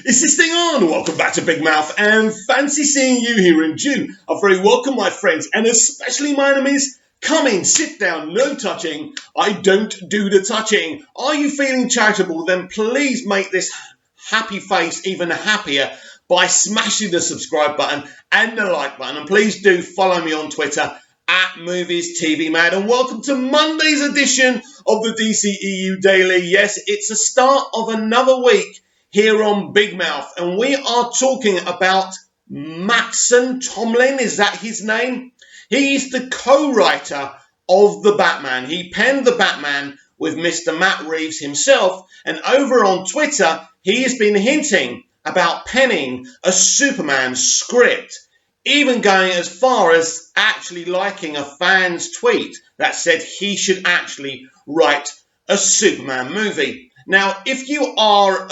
Is this thing on? Welcome back to Big Mouth and fancy seeing you here in June. I'm very welcome, my friends, and especially my enemies. Come in, sit down, no touching. I don't do the touching. Are you feeling charitable? Then please make this happy face even happier by smashing the subscribe button and the like button. And please do follow me on Twitter at Movies TV Mad. And welcome to Monday's edition of the dceu Daily. Yes, it's the start of another week here on Big Mouth, and we are talking about Mattson Tomlin. Is that his name? He is the co-writer of The Batman. He penned The Batman with Mr. Matt Reeves himself, and over on Twitter, he has been hinting about penning a Superman script, even going as far as actually liking a fan's tweet that said he should actually write a Superman movie. Now, if you are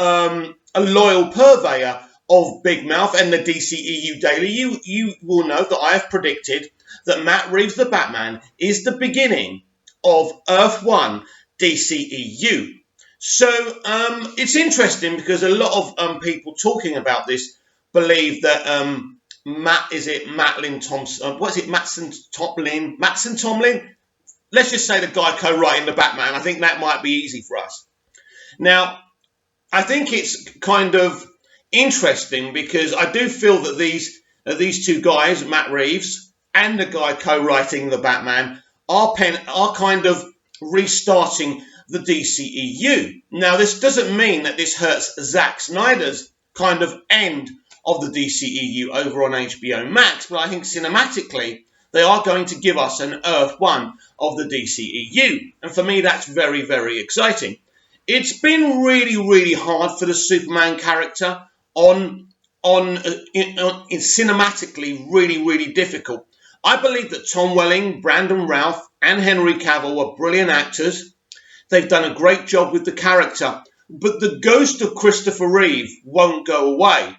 a loyal purveyor of Big Mouth and the DCEU Daily, you will know that I have predicted that Matt Reeves' The Batman is the beginning of Earth 1 DCEU. So it's interesting because a lot of people talking about this believe that Mattson Tomlin? Let's just say the guy co-writing The Batman. I think that might be easy for us. Now, I think it's kind of interesting because I do feel that these two guys, Matt Reeves and the guy co-writing The Batman, are kind of restarting the DCEU. Now, this doesn't mean that this hurts Zack Snyder's kind of end of the DCEU over on HBO Max, but I think cinematically they are going to give us an Earth 1 of the DCEU. And for me, that's very, very exciting. It's been really, really hard for the Superman character cinematically really, really difficult. I believe that Tom Welling, Brandon Routh, and Henry Cavill are brilliant actors. They've done a great job with the character, but the ghost of Christopher Reeve won't go away.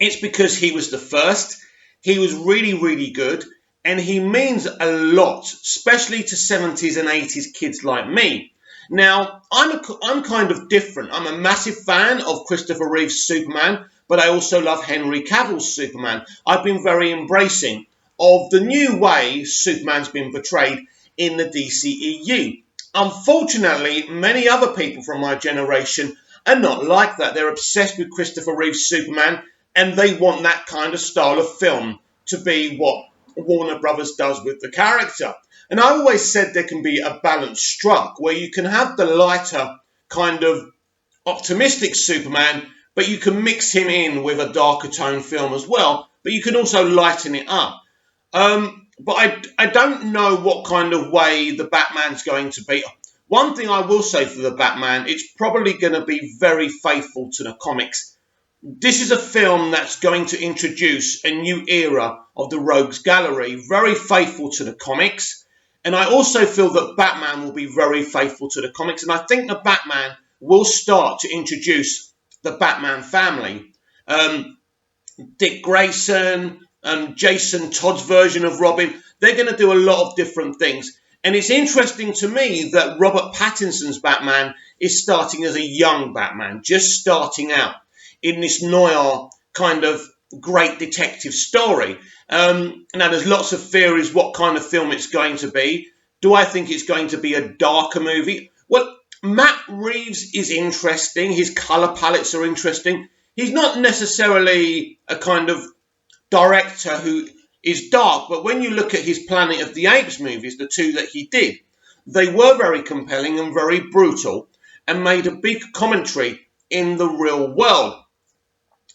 It's because he was the first. He was really, really good, and he means a lot, especially to 70s and 80s kids like me. Now, I'm kind of different. I'm a massive fan of Christopher Reeve's Superman, but I also love Henry Cavill's Superman. I've been very embracing of the new way Superman's been portrayed in the DCEU. Unfortunately, many other people from my generation are not like that. They're obsessed with Christopher Reeve's Superman, and they want that kind of style of film to be what Warner Brothers does with the character. And I always said there can be a balance struck where you can have the lighter kind of optimistic Superman, but you can mix him in with a darker tone film as well, but you can also lighten it up. But I don't know what kind of way the Batman's going to be. One thing I will say for the Batman, it's probably going to be very faithful to the comics. This is a film that's going to introduce a new era of the Rogues Gallery, very faithful to the comics. And I also feel that Batman will be very faithful to the comics. And I think the Batman will start to introduce the Batman family. Dick Grayson, Jason Todd's version of Robin, they're going to do a lot of different things. And it's interesting to me that Robert Pattinson's Batman is starting as a young Batman, just starting out in this noir kind of great detective story. Now, there's lots of theories what kind of film it's going to be. Do I think it's going to be a darker movie? Well, Matt Reeves is interesting. His colour palettes are interesting. He's not necessarily a kind of director who is dark, but when you look at his Planet of the Apes movies, the two that he did, they were very compelling and very brutal and made a big commentary in the real world.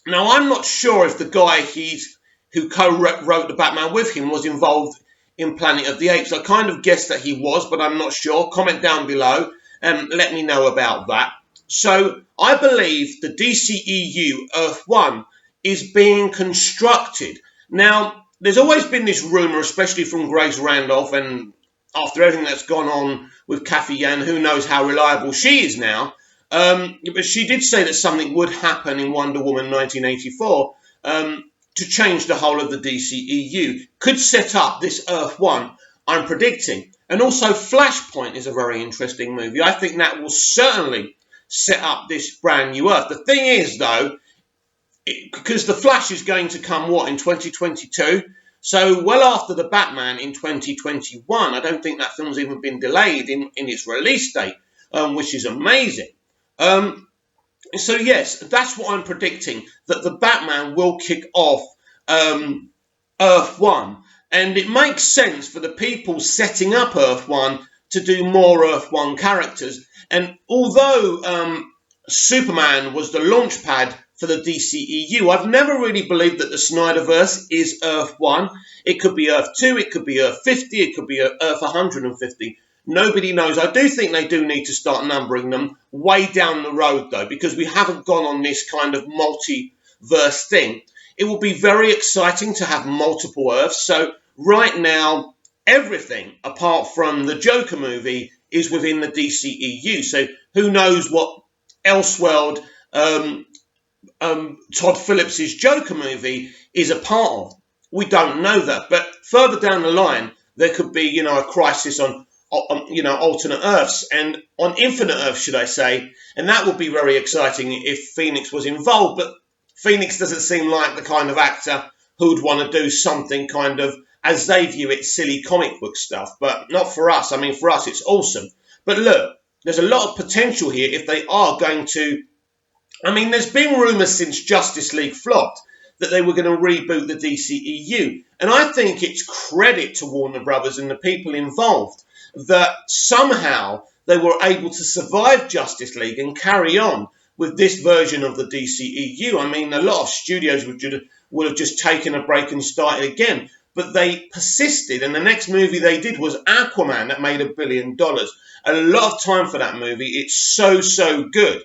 Now, I'm not sure if the guy who co-wrote The Batman with him was involved in Planet of the Apes. I kind of guessed that he was, but I'm not sure. Comment down below and let me know about that. So, I believe the DCEU Earth 1 is being constructed. Now, there's always been this rumour, especially from Grace Randolph, and after everything that's gone on with Kathy Yan, who knows how reliable she is now, but she did say that something would happen in Wonder Woman 1984 to change the whole of the DCEU. Could set up this Earth 1, I'm predicting. And also Flashpoint is a very interesting movie. I think that will certainly set up this brand new Earth. The thing is, though, because the Flash is going to come, in 2022? So well after the Batman in 2021. I don't think that film's even been delayed in its release date, which is amazing. So yes, that's what I'm predicting, that the Batman will kick off Earth 1. And it makes sense for the people setting up Earth 1 to do more Earth 1 characters. And although Superman was the launch pad for the DCEU, I've never really believed that the Snyderverse is Earth 1. It could be Earth 2, it could be Earth 50, it could be Earth 150. Nobody knows. I do think they do need to start numbering them way down the road, though, because we haven't gone on this kind of multiverse thing. It will be very exciting to have multiple Earths. So right now, everything apart from the Joker movie is within the DCEU. So who knows what Elseworld Todd Phillips' Joker movie is a part of. We don't know that. But further down the line, there could be, a crisis on alternate Earths and on infinite Earths, should I say. And that would be very exciting if Phoenix was involved. But Phoenix doesn't seem like the kind of actor who'd want to do something kind of, as they view it, silly comic book stuff. But not for us. I mean, for us, it's awesome. But look, there's a lot of potential here if they are going to... I mean, there's been rumours since Justice League flopped that they were going to reboot the DCEU. And I think it's credit to Warner Brothers and the people involved that somehow they were able to survive Justice League and carry on with this version of the DCEU. I mean, a lot of studios would have just taken a break and started again. But they persisted, and the next movie they did was Aquaman that made $1 billion. A lot of time for that movie. It's so good.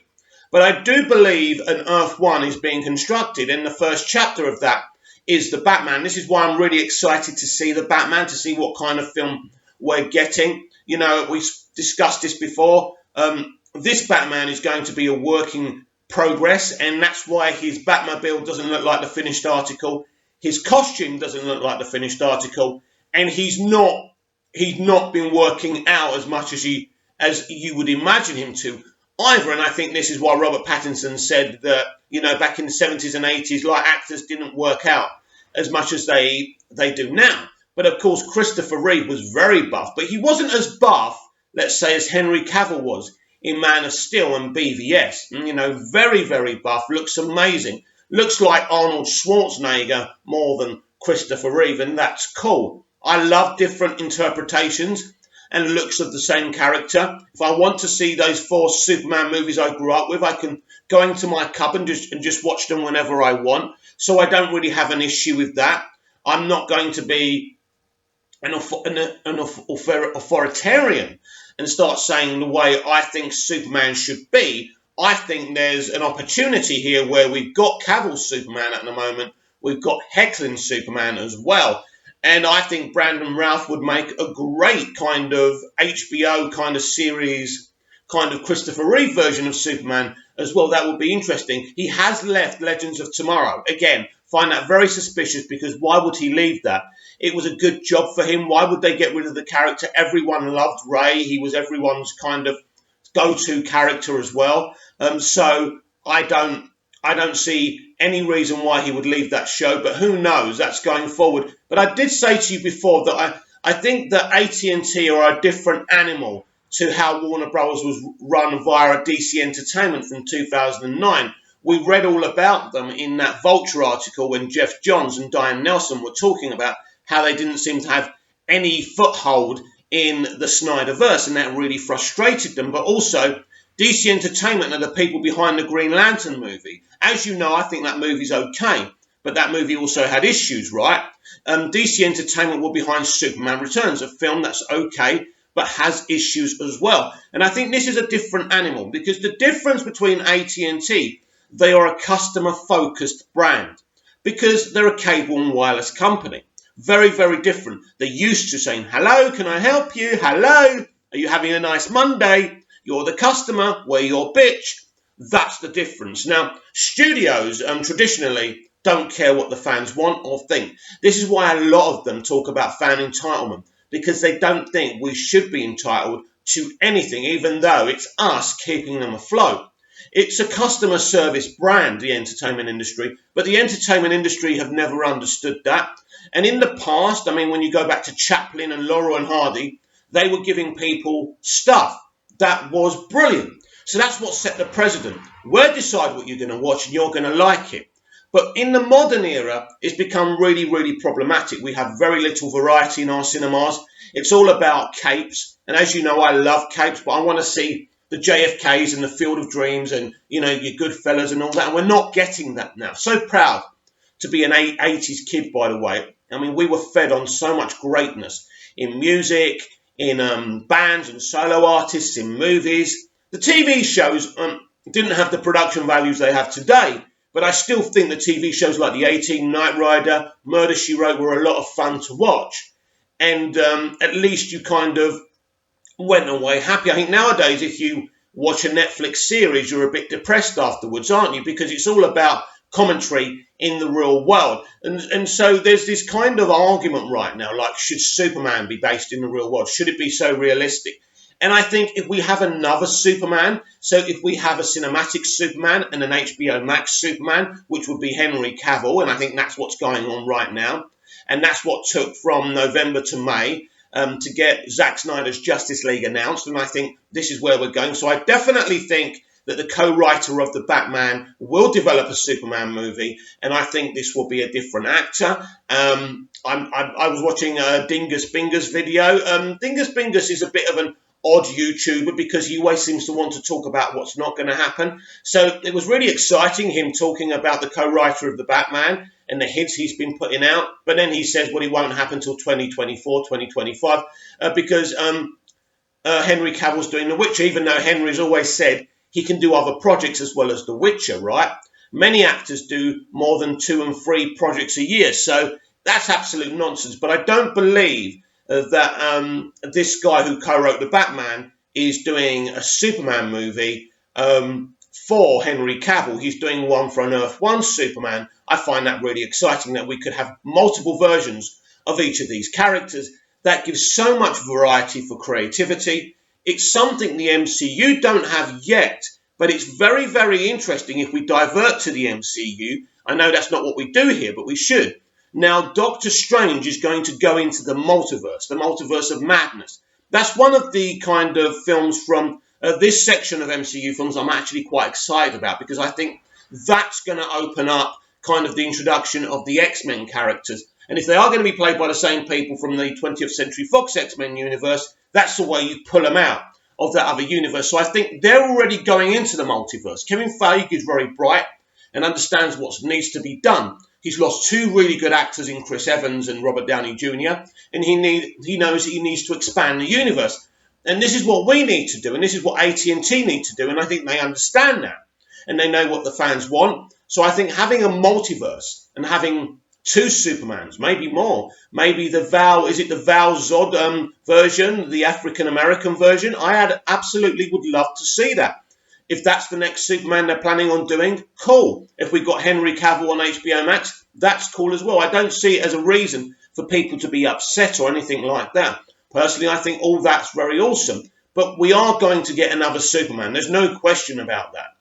But I do believe an Earth 1 is being constructed, and the first chapter of that is the Batman. This is why I'm really excited to see the Batman, to see what kind of film we're getting. We discussed this before. This Batman is going to be a work in progress, and that's why his Batmobile doesn't look like the finished article. His costume doesn't look like the finished article, and he's not been working out as much as you would imagine him to either. And I think this is why Robert Pattinson said that, back in the 70s and 80s, like, actors didn't work out as much as they do now. But of course, Christopher Reeve was very buff, but he wasn't as buff, let's say, as Henry Cavill was in Man of Steel and BVS. Very, very buff, looks amazing. Looks like Arnold Schwarzenegger more than Christopher Reeve, and that's cool. I love different interpretations and looks of the same character. If I want to see those 4 Superman movies I grew up with, I can go into my cupboard and just watch them whenever I want. So I don't really have an issue with that. I'm not going to be an authoritarian and start saying the way I think Superman should be. I think there's an opportunity here where we've got Cavill's Superman at the moment. We've got Hecklin's Superman as well. And I think Brandon Routh would make a great kind of HBO kind of series, kind of Christopher Reeve version of Superman as well. That would be interesting. He has left Legends of Tomorrow. Again, find that very suspicious, because why would he leave that? It was a good job for him. Why would they get rid of the character? Everyone loved Ray. He was everyone's kind of go-to character as well. So I don't see any reason why he would leave that show, but who knows? That's going forward. But I did say to you before that I think that AT&T are a different animal to how Warner Bros. Was run via DC Entertainment from 2009. We read all about them in that Vulture article when Jeff Johns and Diane Nelson were talking about how they didn't seem to have any foothold in the Snyderverse, and that really frustrated them. But also, DC Entertainment are the people behind the Green Lantern movie. As you know, I think that movie's okay, but that movie also had issues, right? DC Entertainment were behind Superman Returns, a film that's okay, but has issues as well. And I think this is a different animal, because the difference between AT&T, they are a customer-focused brand, because they're a cable and wireless company. Very, very different. They're used to saying, hello, can I help you? Hello, are you having a nice Monday? You're the customer, we're your bitch. That's the difference. Now, studios traditionally don't care what the fans want or think. This is why a lot of them talk about fan entitlement, because they don't think we should be entitled to anything, even though it's us keeping them afloat. It's a customer service brand, the entertainment industry, but the entertainment industry have never understood that. And in the past, I mean, when you go back to Chaplin and Laurel and Hardy, they were giving people stuff that was brilliant. So that's what set the precedent. We'll decide what you're going to watch and you're going to like it. But in the modern era, it's become really, really problematic. We have very little variety in our cinemas. It's all about capes. And as you know, I love capes, but I want to see the JFKs and the Field of Dreams and, you know, your Goodfellas and all that. And we're not getting that now. So proud to be an 80s kid, by the way. I mean, we were fed on so much greatness in music, in bands and solo artists, in movies. The TV shows didn't have the production values they have today. But I still think the TV shows like The A-Team, Knight Rider, Murder, She Wrote were a lot of fun to watch. And at least you kind of went away happy. I think nowadays, if you watch a Netflix series, you're a bit depressed afterwards, aren't you? Because it's all about commentary in the real world. And so there's this kind of argument right now, like, should Superman be based in the real world? Should it be so realistic? And I think if we have another Superman, so if we have a cinematic Superman and an HBO Max Superman, which would be Henry Cavill, and I think that's what's going on right now, and that's what took from November to May to get Zack Snyder's Justice League announced, and I think this is where we're going. So I definitely think that the co-writer of the Batman will develop a Superman movie, and I think this will be a different actor. I was watching Dingus Bingus video. Dingus Bingus is a bit of an odd YouTuber because he always seems to want to talk about what's not going to happen. So it was really exciting, him talking about the co-writer of the Batman and the hits he's been putting out. But then he says, well, it won't happen until 2024, 2025, because Henry Cavill's doing The Witcher, even though Henry's always said he can do other projects as well as The Witcher, right? Many actors do more than 2 and 3 projects a year. So that's absolute nonsense. But I don't believe that this guy who co-wrote the Batman is doing a Superman movie for Henry Cavill. He's doing one for an Earth 1 Superman. I find that really exciting, that we could have multiple versions of each of these characters. That gives so much variety for creativity. It's something the MCU don't have yet, but it's very, very interesting if we divert to the MCU. I know that's not what we do here, but we should. Now, Doctor Strange is going to go into the multiverse of madness. That's one of the kind of films from this section of MCU films I'm actually quite excited about, because I think that's going to open up kind of the introduction of the X-Men characters. And if they are going to be played by the same people from the 20th Century Fox X-Men universe, that's the way you pull them out of that other universe. So I think they're already going into the multiverse. Kevin Feige is very bright and understands what needs to be done. He's lost 2 really good actors in Chris Evans and Robert Downey Jr., and he knows he needs to expand the universe. And this is what we need to do, and this is what AT&T need to do, and I think they understand that, and they know what the fans want. So I think having a multiverse and having 2 Supermans, maybe more, maybe the Val Zod version, the African-American version, I absolutely would love to see that. If that's the next Superman they're planning on doing, cool. If we got Henry Cavill on HBO Max, that's cool as well. I don't see it as a reason for people to be upset or anything like that. Personally, I think all that's very awesome. But we are going to get another Superman. There's no question about that.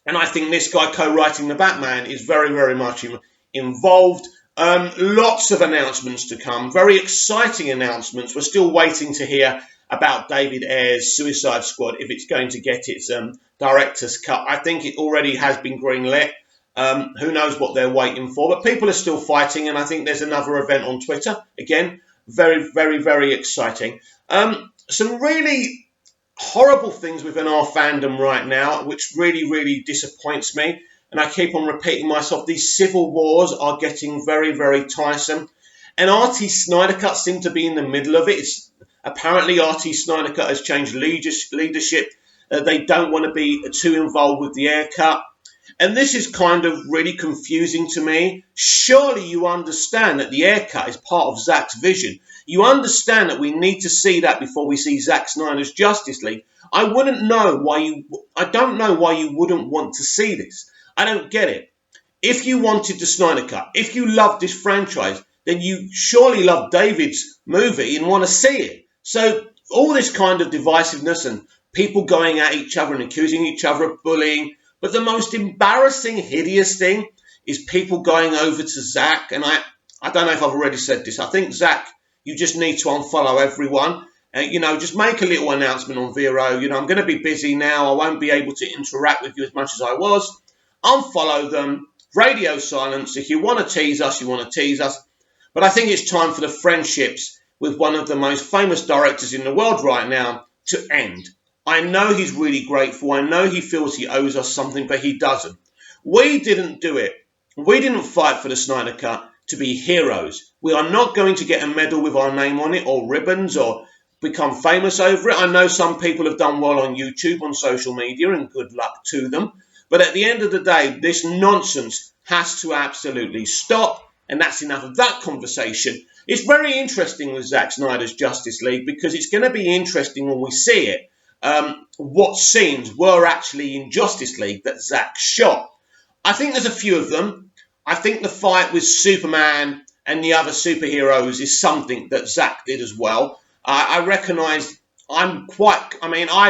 And I think this guy co-writing the Batman is very, very much involved. Lots of announcements to come. Very exciting announcements. We're still waiting to hear about David Ayer's Suicide Squad, if it's going to get its director's cut. I think it already has been greenlit. Who knows what they're waiting for, but people are still fighting, and I think there's another event on Twitter. Again, very, very, very exciting. Some really horrible things within our fandom right now, which really, really disappoints me, and I keep on repeating myself. These civil wars are getting very, very tiresome, and RT Snyder Cut seem to be in the middle of it. Apparently, RT Snyder Cut has changed leadership. They don't want to be too involved with the Ayer cut. And this is kind of really confusing to me. Surely you understand that the Ayer cut is part of Zack's vision. You understand that we need to see that before we see Zack Snyder's Justice League. I don't know why you wouldn't want to see this. I don't get it. If you wanted the Snyder Cut, if you loved this franchise, then you surely love David's movie and want to see it. So all this kind of divisiveness and people going at each other and accusing each other of bullying. But the most embarrassing, hideous thing is people going over to Zach. And I don't know if I've already said this. I think, Zach, you just need to unfollow everyone. Just make a little announcement on Vero. I'm going to be busy now. I won't be able to interact with you as much as I was. Unfollow them. Radio silence. If you want to tease us, you want to tease us. But I think it's time for the friendships with one of the most famous directors in the world right now to end. I know he's really grateful. I know he feels he owes us something, but he doesn't. We didn't do it. We didn't fight for the Snyder Cut to be heroes. We are not going to get a medal with our name on it or ribbons or become famous over it. I know some people have done well on YouTube, on social media, and good luck to them. But at the end of the day, this nonsense has to absolutely stop. And that's enough of that conversation. It's very interesting with Zack Snyder's Justice League because it's going to be interesting when we see it. What scenes were actually in Justice League that Zack shot. I think there's a few of them. I think the fight with Superman and the other superheroes is something that Zack did as well. I recognise I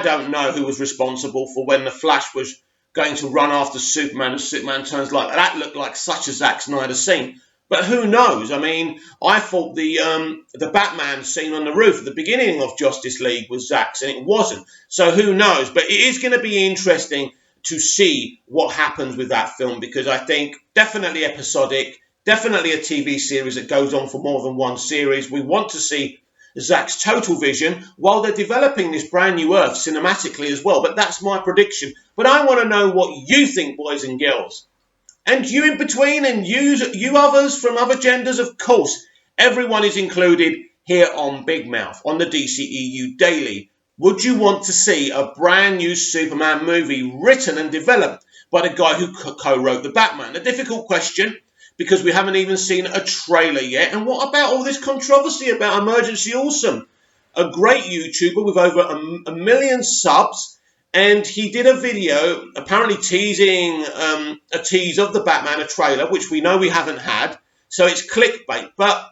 don't know who was responsible for when the Flash was going to run after Superman and Superman turns like that. That looked like such a Zack Snyder scene. But who knows? I thought the Batman scene on the roof at the beginning of Justice League was Zack's, and it wasn't. So who knows? But it is going to be interesting to see what happens with that film, because I think definitely episodic, definitely a TV series that goes on for more than one series. We want to see Zack's total vision while they're developing this brand new Earth cinematically as well. But that's my prediction. But I want to know what you think, boys and girls. And you in between, and you others from other genders, of course. Everyone is included here on Big Mouth, on the DCEU Daily. Would you want to see a brand new Superman movie written and developed by the guy who co-wrote the Batman? A difficult question, because we haven't even seen a trailer yet. And what about all this controversy about Emergency Awesome? A great YouTuber with over a million subs. And he did a video apparently teasing a tease of the Batman, a trailer, which we know we haven't had. So it's clickbait. But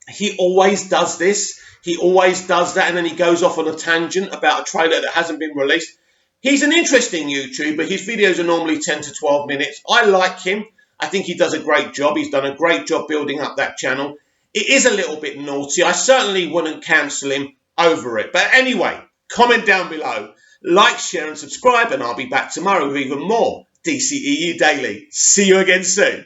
he always does this. He always does that. And then he goes off on a tangent about a trailer that hasn't been released. He's an interesting YouTuber. His videos are normally 10 to 12 minutes. I like him. I think he does a great job. He's done a great job building up that channel. It is a little bit naughty. I certainly wouldn't cancel him over it. But anyway, comment down below. Like, share and subscribe, and I'll be back tomorrow with even more DCEU Daily. See you again soon.